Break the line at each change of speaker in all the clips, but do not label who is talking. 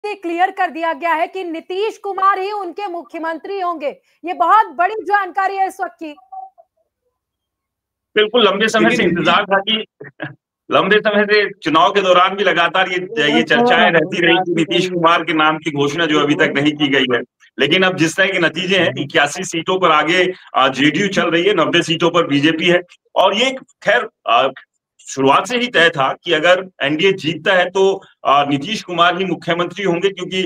Clear कर दिया गया है कि नीतीश कुमार ही उनके मुख्यमंत्री होंगे। ये बहुत बड़ी जानकारी है इस वक्त की।
बिल्कुल, लंबे समय से इंतजार था कि लंबे समय से चुनाव के दौरान भी लगातार ये चर्चाएं रहती रही कि नीतीश कुमार के नाम की घोषणा जो अभी तक नहीं की गई है। लेकिन अब जिस तरह के नतीजे हैं, 81 सीटों पर आगे जेडीयू चल रही है, 90 सीटों पर बीजेपी है। और ये खैर शुरुआत से ही तय था कि अगर एनडीए जीतता है तो नीतीश कुमार ही मुख्यमंत्री होंगे, क्योंकि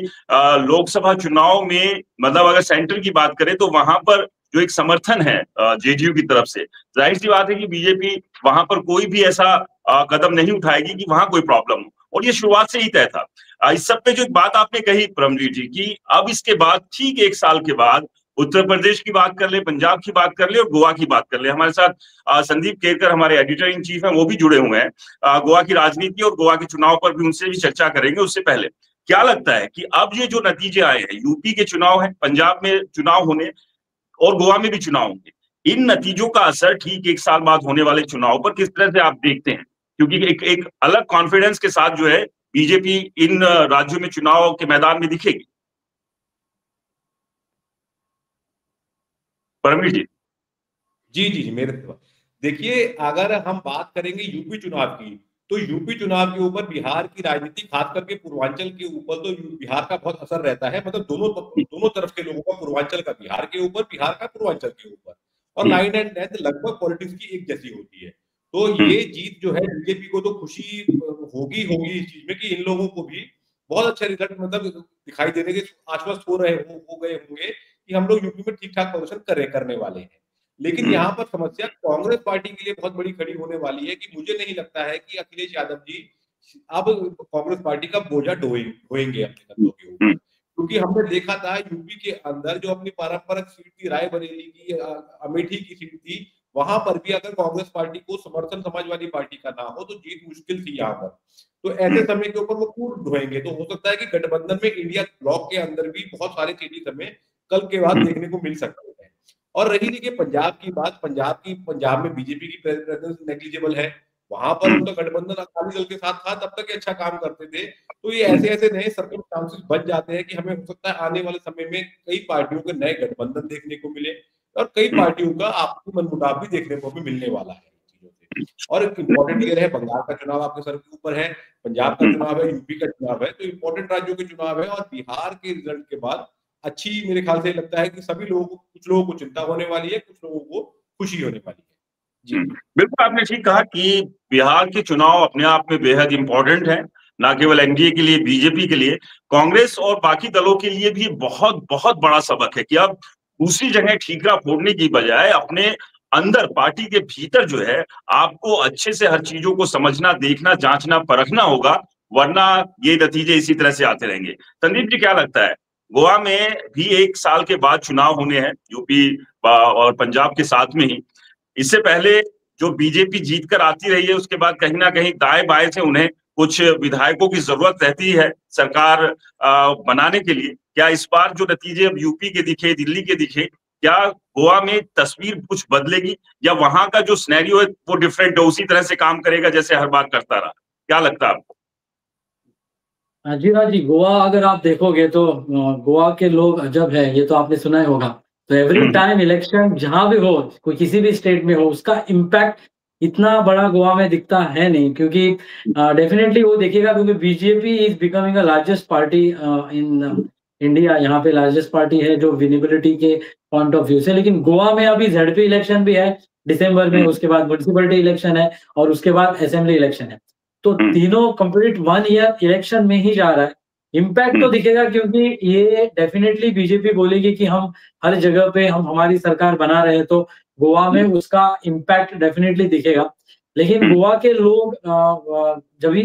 लोकसभा चुनाव में मतलब अगर सेंटर की बात करें तो वहां पर जो एक समर्थन है जेडीयू की तरफ से, जाहिर सी बात है कि बीजेपी वहां पर कोई भी ऐसा कदम नहीं उठाएगी कि वहां कोई प्रॉब्लम हो, और ये शुरुआत से ही तय था। इस सब पे जो एक बात आपने कही परमजीत जी की, अब इसके बाद ठीक 1 साल के बाद उत्तर प्रदेश की बात कर ले, पंजाब की बात कर ले और गोवा की बात कर ले। हमारे साथ संदीप केरकर हमारे एडिटर इन चीफ हैं, वो भी जुड़े हुए हैं। गोवा की राजनीति और गोवा के चुनाव पर भी उनसे भी चर्चा करेंगे। उससे पहले क्या लगता है कि अब ये जो नतीजे आए हैं, यूपी के चुनाव है, पंजाब में चुनाव होने और गोवा में भी चुनाव होंगे, इन नतीजों का असर ठीक 1 साल बाद होने वाले चुनाव पर किस तरह से आप देखते हैं? क्योंकि एक अलग कॉन्फिडेंस के साथ जो है बीजेपी इन राज्यों में चुनाव के मैदान में दिखेगी। परमवीर जी।
जी जी जी, मेरे देखिए, अगर हम बात करेंगे यूपी चुनाव की, तो यूपी चुनाव के ऊपर बिहार की राजनीति, खास करके पूर्वांचल के ऊपर तो बिहार का बहुत असर रहता है। मतलब दोनों तरफ के लोगों का, पूर्वांचल का बिहार के ऊपर, बिहार का पूर्वांचल के ऊपर, और 9 एंड 10 लगभग पॉलिटिक्स की एक जैसी होती है। तो ये जीत जो है बीजेपी को तो खुशी होगी होगी इस चीज में कि इन लोगों को भी बहुत अच्छे रिजल्ट मतलब दिखाई देने के आश्वस्त हो गए होंगे कि हम लोग यूपी में ठीक ठाक प्रदर्शन करने वाले हैं। लेकिन यहाँ पर समस्या कांग्रेस पार्टी के लिए बहुत बड़ी खड़ी होने वाली है कि मुझे नहीं लगता है कि अखिलेश यादव जी अब कांग्रेस पार्टी का बोझा ढोएंगे अपने कंधों के ऊपर, क्योंकि हमने देखा था यूपी के अंदर जो अपनी पारंपरिक सीट थी, रायबरेली की, अमेठी की सीट थी, वहां पर भी अगर कांग्रेस पार्टी को समर्थन समाजवादी पार्टी का ना हो तो जीत मुश्किल थी यहाँ पर। तो ऐसे समय के ऊपर वो खूब ढोएंगे। तो हो सकता है कि गठबंधन में इंडिया ब्लॉक के अंदर भी बहुत सारे चेंजेस हमें कल के बाद देखने को मिल सकते हैं। और रही देखिए पंजाब की बात, पंजाब में बीजेपी की प्रेजेंस नेग्लिजिबल है। वहां पर उनका गठबंधन अकाली दल के साथ था, तब तक अच्छा काम करते थे। तो ये ऐसे ऐसे नए सर्कमस्टांसेस बन जाते हैं कि हमें हो सकता है आने वाले समय में कई पार्टियों के नए गठबंधन देखने को मिले और कई पार्टियों का आपसी मनमुटाव भी देखने को भी मिलने वाला है चीजों से। और एक इम्पोर्टेंट ईयर है, बंगाल का चुनाव आपके सर के ऊपर है, पंजाब का चुनाव है, यूपी का चुनाव है, तो इम्पोर्टेंट राज्यों के चुनाव है। और बिहार के रिजल्ट के बाद अच्छी, मेरे ख्याल से लगता है कि सभी लोगों को, कुछ लोगों को चिंता होने वाली है, कुछ लोगों को खुशी होने वाली है। जी
बिल्कुल, आपने ठीक कहा कि बिहार के चुनाव अपने आप में बेहद इंपॉर्टेंट है, ना केवल एनडीए के लिए, बीजेपी के लिए, कांग्रेस और बाकी दलों के लिए भी बहुत बहुत बड़ा सबक है कि अब दूसरी जगह ठीकरा फोड़ने की बजाय अपने अंदर, पार्टी के भीतर जो है, आपको अच्छे से हर चीजों को समझना, देखना, जांचना, परखना होगा, वरना ये नतीजे इसी तरह से आते रहेंगे। संदीप जी, क्या लगता है? गोवा में भी 1 साल के बाद चुनाव होने हैं, यूपी और पंजाब के साथ में ही। इससे पहले जो बीजेपी जीत कर आती रही है, उसके बाद कहीं ना कहीं दाएं बाएं से उन्हें कुछ विधायकों की जरूरत रहती है सरकार बनाने के लिए। क्या इस बार जो नतीजे अब यूपी के दिखे, दिल्ली के दिखे, क्या गोवा में तस्वीर कुछ बदलेगी, या वहां का जो सिनेरियो है वो डिफरेंट है, उसी तरह से काम करेगा जैसे हर बार करता रहा? क्या लगता है आपको?
जी हाँ जी, गोवा अगर आप देखोगे तो गोवा के लोग अजब है, ये तो आपने सुना ही होगा। तो एवरी टाइम इलेक्शन जहां भी हो, कोई किसी भी स्टेट में हो, उसका इम्पैक्ट इतना बड़ा गोवा में दिखता है नहीं, क्योंकि डेफिनेटली वो देखिएगा, क्योंकि BJP is becoming a largest party in India. यहाँ पे लार्जेस्ट पार्टी है जो विजिबिलिटी के पॉइंट ऑफ व्यू से। लेकिन गोवा में अभी जेडपी इलेक्शन भी है दिसंबर में, उसके बाद म्युनिसिपलिटी इलेक्शन है और उसके बाद असेंबली इलेक्शन है। तो तीनों कंप्लीट 1 ईयर इलेक्शन में ही जा रहा है। इम्पैक्ट तो दिखेगा, क्योंकि ये डेफिनेटली बीजेपी बोलेगी कि हम हर जगह पे हम हमारी सरकार बना रहे हैं, तो गोवा में उसका इम्पैक्ट डेफिनेटली दिखेगा। लेकिन गोवा के लोग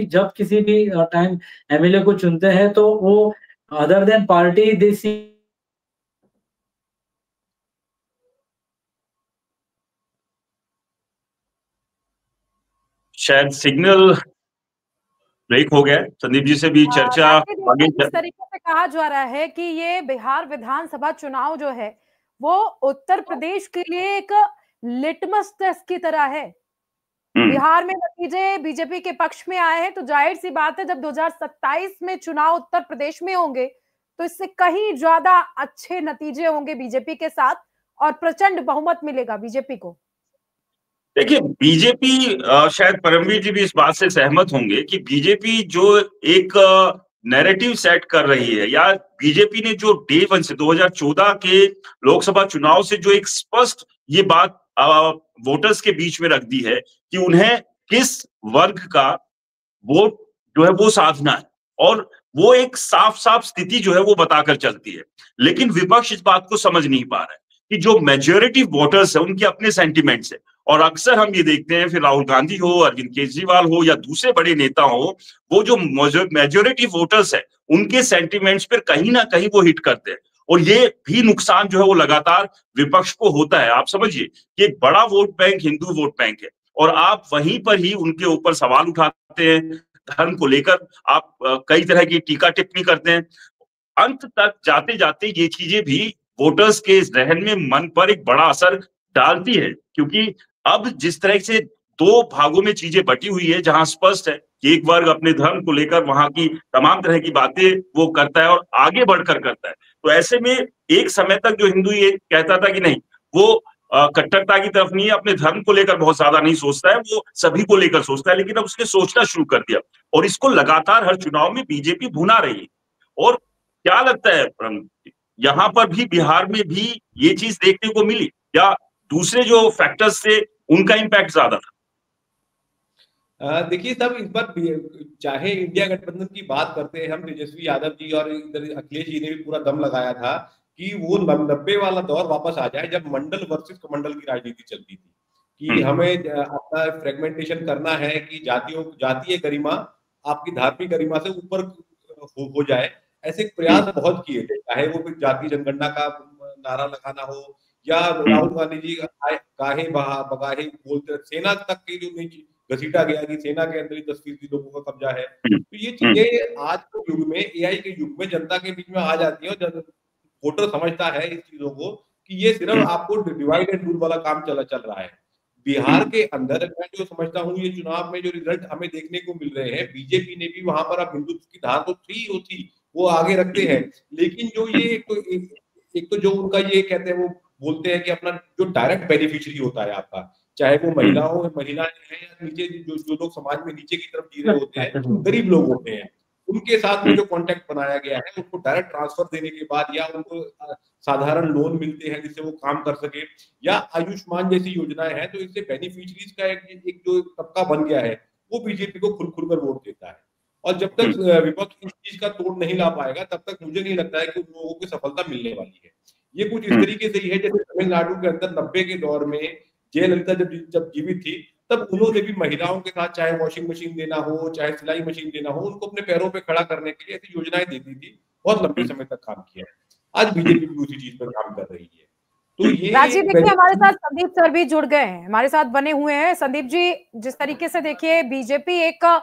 जब किसी भी टाइम एमएलए को चुनते हैं तो वो अदर देन पार्टी दे सी।
शायद सिग्नल ब्रेक हो गया। संदीप जी से भी चर्चा आगे
इस तरीके से कहा जा रहा है कि ये बिहार विधानसभा चुनाव जो है वो उत्तर प्रदेश के लिए एक लिटमस टेस्ट की तरह है। बिहार में नतीजे बीजेपी के पक्ष में आए हैं, तो जाहिर सी बात है जब 2027 में चुनाव उत्तर प्रदेश में होंगे तो इससे कहीं ज्यादा अच्छे नतीजे होंगे बीजेपी के साथ और प्रचंड बहुमत मिलेगा बीजेपी को।
देखिए, बीजेपी शायद परमवीर जी भी इस बात से सहमत होंगे कि बीजेपी जो एक नैरेटिव सेट कर रही है, या बीजेपी ने जो डे वन से 2014 के लोकसभा चुनाव से जो एक स्पष्ट ये बात वोटर्स के बीच में रख दी है कि उन्हें किस वर्ग का वोट जो है वो साधना है, और वो एक साफ साफ स्थिति जो है वो बताकर चलती है। लेकिन विपक्ष इस बात को समझ नहीं पा रहा है कि जो मेजॉरिटी वोटर्स है उनके अपने सेंटिमेंट्स है, और अक्सर हम ये देखते हैं, फिर राहुल गांधी हो, अरविंद केजरीवाल हो या दूसरे बड़े नेता हो, वो जो मेजॉरिटी वोटर्स है उनके सेंटिमेंट्स पर कहीं ना कहीं वो हिट करते हैं, और ये भी नुकसान जो है वो लगातार विपक्ष को होता है। आप समझिए कि एक बड़ा vote bank Hindu vote bank है, और आप वहीं पर ही उनके ऊपर सवाल उठाते हैं, धर्म को लेकर आप कई तरह की टीका टिप्पणी करते हैं। अंत तक जाते जाते ये चीजें भी वोटर्स के जहन में, मन पर एक बड़ा असर डालती है, क्योंकि अब जिस तरह से दो भागों में चीजें बटी हुई है, जहां स्पष्ट है कि एक वर्ग अपने धर्म को लेकर वहां की तमाम तरह की बातें वो करता है और आगे बढ़कर करता है, तो ऐसे में एक समय तक जो हिंदू ये कहता था कि नहीं, वो कट्टरता की तरफ नहीं है, अपने धर्म को लेकर बहुत ज्यादा नहीं सोचता है, वो सभी को लेकर सोचता है, लेकिन अब उसने सोचना शुरू कर दिया, और इसको लगातार हर चुनाव में बीजेपी भुना रही है। और क्या लगता है यहाँ पर भी, बिहार में भी ये चीज देखने को मिली, या दूसरे जो फैक्टर्स थे उनका इम्पैक्ट ज्यादा था?
देखिए साहब, इस बार चाहे इंडिया गठबंधन की बात करते हैं हम, तेजस्वी यादव जी और इधर अखिलेश जी ने भी पूरा दम लगाया था कि वो 90 वाला दौर वापस आ जाए, जब मंडल वर्सेस कमंडल की राजनीति चलती थी कि हमें अपना फ्रेगमेंटेशन करना है, कि जातीय गरिमा आपकी धार्मिक गरिमा से ऊपर हो जाए। ऐसे प्रयास बहुत किए थे, चाहे वो फिर जातीय जनगणना का नारा लगाना हो, या राहुल गांधी जी गाहे बगाहे बोलते, सेना तक की जो घसीटा गया कि सेना के अंदर ही 10% लोगों का कब्जा है। तो ये चीजें आज के युग में, एआई के युग में जनता के बीच में आ जाती है, और वोटर समझता है इस चीजों को कि ये सिर्फ आपको डिवाइड एंड रूल वाला काम चल रहा है। बिहार के अंदर मैं जो समझता हूँ, ये चुनाव में जो रिजल्ट हमें देखने को मिल रहे हैं, बीजेपी ने भी वहां पर अब हिंदुत्व की धार तो थी वो आगे रखते हैं, लेकिन जो ये एक तो जो उनका ये कहते हैं, वो बोलते हैं कि अपना जो डायरेक्ट बेनिफिशियरी होता है आपका, चाहे वो महिलाएं हैं या नीचे जो लोग समाज में नीचे की तरफ जी रहे होते हैं, गरीब लोग होते हैं, उनके साथ में जो कॉन्टेक्ट बनाया गया है, उनको डायरेक्ट ट्रांसफर देने के बाद, या उनको साधारण लोन मिलते हैं जिससे वो काम कर सके, या आयुष्मान जैसी योजनाएं हैं, तो इससे बेनिफिशरीज का एक जो तबका बन गया है, वो बीजेपी को खुल कर वोट देता है। और जब तक विपक्ष इस चीज का तोड़ नहीं ला पाएगा, तब तक मुझे नहीं लगता है कि उन लोगों को सफलता मिलने वाली है। ये कुछ इस तरीके से ही है जैसे तमिलनाडु के अंदर 90 के दौर में जयललिता जब जीवित थी, तब उन्होंने भी महिलाओं के साथ, चाहे वॉशिंग मशीन देना हो, चाहे सिलाई मशीन देना हो, उनको अपने पैरों पे खड़ा करने के लिए ऐसी योजनाएं देती थी, बहुत लंबे समय तक काम किया है। आज बीजेपी भी उसी चीज पर काम कर रही है। तो ये
राजीव, देखिए हमारे साथ संदीप सर भी जुड़ गए हैं, हमारे साथ बने हुए हैं। संदीप जी, जिस तरीके से देखिए बीजेपी एक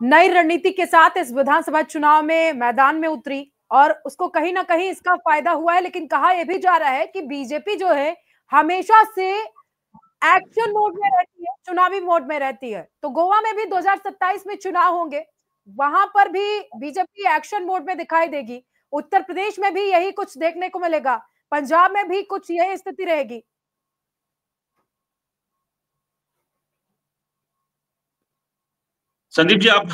नई रणनीति के साथ इस विधानसभा चुनाव में मैदान में उतरी, और उसको कहीं ना कहीं इसका फायदा हुआ है, लेकिन कहा यह भी जा रहा है कि बीजेपी जो है हमेशा से एक्शन मोड में रहती है, चुनावी मोड में रहती है। तो गोवा में भी 2027 में चुनाव होंगे, वहां पर भी बीजेपी एक्शन मोड में दिखाई देगी। उत्तर प्रदेश में भी यही कुछ देखने को मिलेगा, पंजाब में भी कुछ यही स्थिति रहेगी।
संदीप जी, आप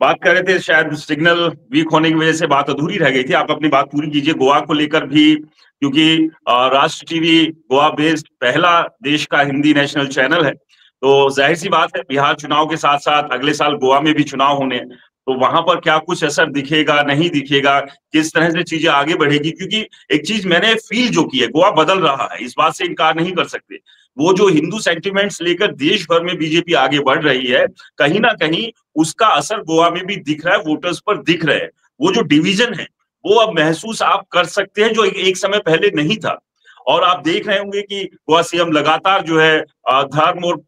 बात कर रहे थे, शायद सिग्नल वीक होने की वजह से बात अधूरी रह गई थी, आप अपनी बात पूरी कीजिए। गोवा को लेकर भी, क्योंकि राष्ट्र टीवी गोवा बेस्ड पहला देश का हिंदी नेशनल चैनल है, तो जाहिर सी बात है बिहार चुनाव के साथ साथ अगले साल गोवा में भी चुनाव होने हैं, तो वहां पर क्या कुछ असर दिखेगा, नहीं दिखेगा, किस तरह से चीजें आगे बढ़ेगी? क्योंकि एक चीज मैंने फील जो की है, गोवा बदल रहा है, इस बात से इनकार नहीं कर सकते। वो जो हिंदू सेंटिमेंट्स लेकर देश भर में बीजेपी आगे बढ़ रही है, कहीं ना कहीं उसका असर गोवा में भी दिख रहा है, वोटर्स पर दिख रहा है। वो जो डिवीजन है वो अब महसूस आप कर सकते हैं, जो एक समय पहले नहीं था। और आप देख रहे होंगे कि गोवा सीएम लगातार जो है धर्म और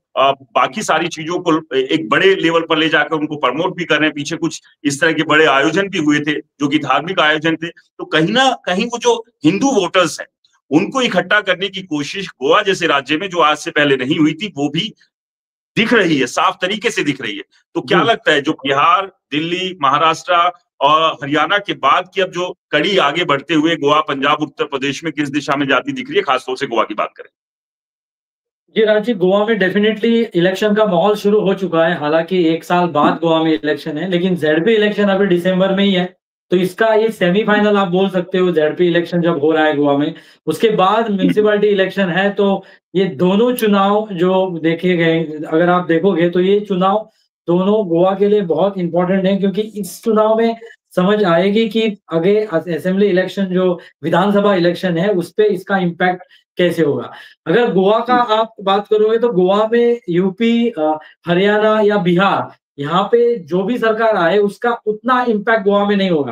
बाकी सारी चीजों को एक बड़े लेवल पर ले जाकर उनको प्रमोट भी कर रहे हैं। पीछे कुछ इस तरह के बड़े आयोजन भी हुए थे जो कि धार्मिक आयोजन थे। तो कहीं ना कहीं वो जो हिंदू वोटर्स हैं उनको इकट्ठा करने की कोशिश गोवा जैसे राज्य में, जो आज से पहले नहीं हुई थी, वो भी दिख रही है, साफ तरीके से दिख रही है। तो क्या लगता है, जो बिहार, दिल्ली, महाराष्ट्र और हरियाणा के बाद की अब जो कड़ी आगे बढ़ते हुए गोवा, पंजाब, उत्तर प्रदेश में किस दिशा में जाती दिख रही है, खासतौर से गोवा की बात करें?
जी राजीव, गोवा में डेफिनेटली इलेक्शन का माहौल शुरू हो चुका है। हालांकि 1 साल बाद गोवा में इलेक्शन है, लेकिन जेडपी इलेक्शन अभी दिसंबर में ही है, तो इसका ये सेमीफाइनल आप बोल सकते हो। जेडपी इलेक्शन जब हो रहा है गोवा में, उसके बाद म्युनिसिपैलिटी इलेक्शन है, तो ये दोनों चुनाव जो देखे गए, अगर आप देखोगे तो ये चुनाव दोनों गोवा के लिए बहुत इंपॉर्टेंट है, क्योंकि इस चुनाव में समझ आएगी कि आगे असेंबली इलेक्शन, जो विधानसभा इलेक्शन है, उस पर इसका इम्पैक्ट कैसे होगा। अगर गोवा का आप बात करोगे तो गोवा में यूपी, हरियाणा या बिहार, यहाँ पे जो भी सरकार आए उसका उतना इम्पैक्ट गोवा में नहीं होगा,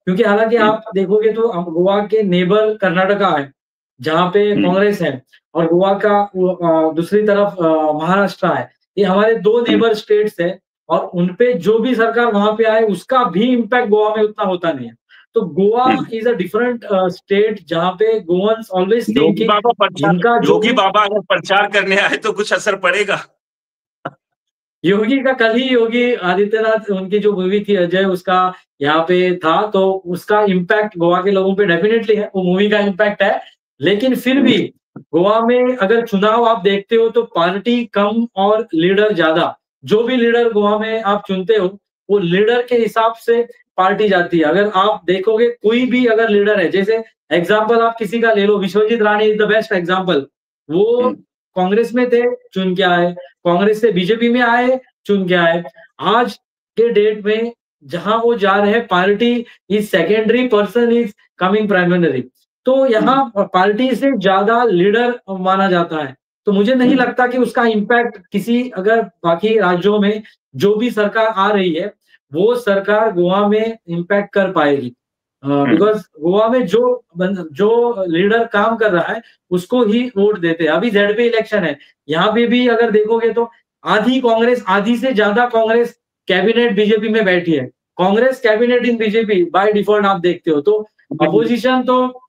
क्योंकि हालांकि आप देखोगे तो गोवा के नेबर कर्नाटका है, जहाँ पे कांग्रेस है, और गोवा का दूसरी तरफ महाराष्ट्र है। ये हमारे 2 नेबर स्टेट्स है, और उनपे जो भी सरकार वहां पे आए उसका भी इम्पैक्ट गोवा में उतना होता नहीं है। तो Goa is a different state, जहाँ पे गोवंस ऑलवेज
योगी बाबा अगर प्रचार करने आए तो कुछ असर पड़ेगा?
योगी का कल ही योगी आदित्यनाथ, उनकी जो मूवी थी अजय, उसका यहाँ पे था, तो उसका इम्पैक्ट गोवा के लोगों पे डेफिनेटली है, वो मूवी का इम्पैक्ट है। लेकिन फिर भी गोवा में अगर चुनाव आप देखते हो तो पार्टी कम और लीडर ज्यादा। जो भी लीडर गोवा में आप चुनते हो, वो लीडर के हिसाब से पार्टी जाती है। अगर आप देखोगे कोई भी अगर लीडर है, जैसे एग्जाम्पल आप किसी का ले लो, Vishwajit Rane is the best example. वो कांग्रेस में थे, चुन के आए, कांग्रेस से बीजेपी में आए, चुन के आए। आज के डेट में जहां वो जा रहे हैं, party is secondary, person is coming primary. तो यहाँ पार्टी से ज्यादा लीडर माना जाता है। तो मुझे नहीं लगता कि उसका इम्पैक्ट किसी, अगर बाकी राज्यों में जो भी सरकार आ रही है, वो सरकार गोवा में इम्पैक्ट कर पाएगी, बिकॉज गोवा में जो लीडर काम कर रहा है उसको ही वोट देते हैं। अभी जेडपी इलेक्शन है, यहाँ पे भी अगर देखोगे तो आधी कांग्रेस, आधी से ज्यादा कांग्रेस कैबिनेट बीजेपी में बैठी है। Congress cabinet in BJP by default आप देखते हो, तो अपोजिशन तो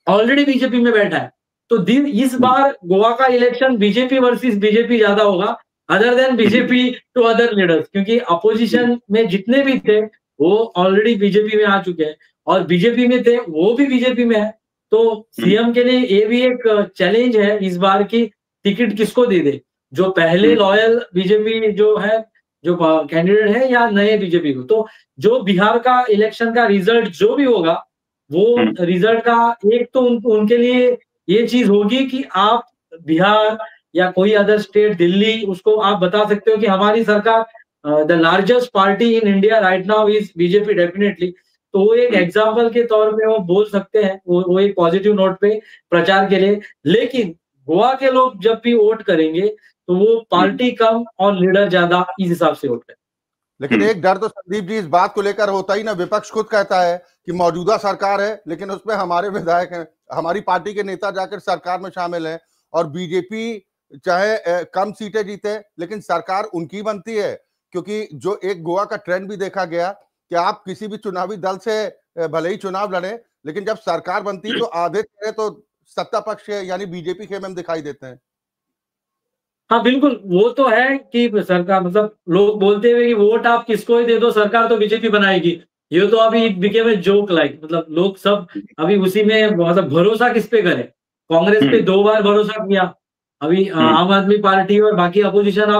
ऑलरेडी बीजेपी में बैठा है। तो इस बार गोवा का इलेक्शन बीजेपी वर्सेस बीजेपी ज्यादा होगा, other than BJP to other leaders, क्योंकि अपोजिशन में जितने भी थे वो ऑलरेडी बीजेपी में आ चुके हैं, और बीजेपी में थे वो भी बीजेपी में है। तो सीएम के लिए ये भी एक चैलेंज है इस बार की, टिकट किसको दे दे, जो पहले लॉयल बीजेपी जो है, जो कैंडिडेट है, या नए बीजेपी को। तो जो बिहार का इलेक्शन का रिजल्ट जो भी होगा, वो रिजल्ट का एक तो उनके लिए ये चीज होगी कि आप बिहार या कोई अदर स्टेट, दिल्ली, उसको आप बता सकते हो कि हमारी सरकार, the largest party in India right now is BJP definitely. तो वो एक एग्जाम्पल के तौर पे वो बोल सकते हैं, वो एक पॉजिटिव नोट पे प्रचार के लिए। लेकिन गोवा के लोग जब भी वोट करेंगे तो वो पार्टी कम और लीडर ज्यादा, इस हिसाब से वोट करें।
लेकिन एक डर तो संदीप जी इस बात को लेकर होता ही ना, विपक्ष खुद कहता है कि मौजूदा सरकार है, लेकिन उसमें हमारे विधायक हैं, हमारी पार्टी के नेता जाकर सरकार में शामिल हैं, और बीजेपी चाहे कम सीटें जीते लेकिन सरकार उनकी बनती है। क्योंकि जो एक गोवा का ट्रेंड भी देखा गया कि आप किसी भी चुनावी दल से भले ही चुनाव लड़े, लेकिन जब सरकार बनती तो आधे चेहरे तो सत्ता पक्ष यानी बीजेपी के में दिखाई देते हैं।
हाँ बिल्कुल, वो तो है कि सरकार, मतलब लोग बोलते हुए कि वोट आप किसको ही दे दो, सरकार तो बीजेपी बनाएगी। ये तो अभी बिकेम ए जोक लाइक, मतलब लोग सब अभी उसी में, मतलब भरोसा किस पे करें। कांग्रेस पे 2 बार भरोसा किया, अभी आम आदमी पार्टी और बाकी अपोजिशन आप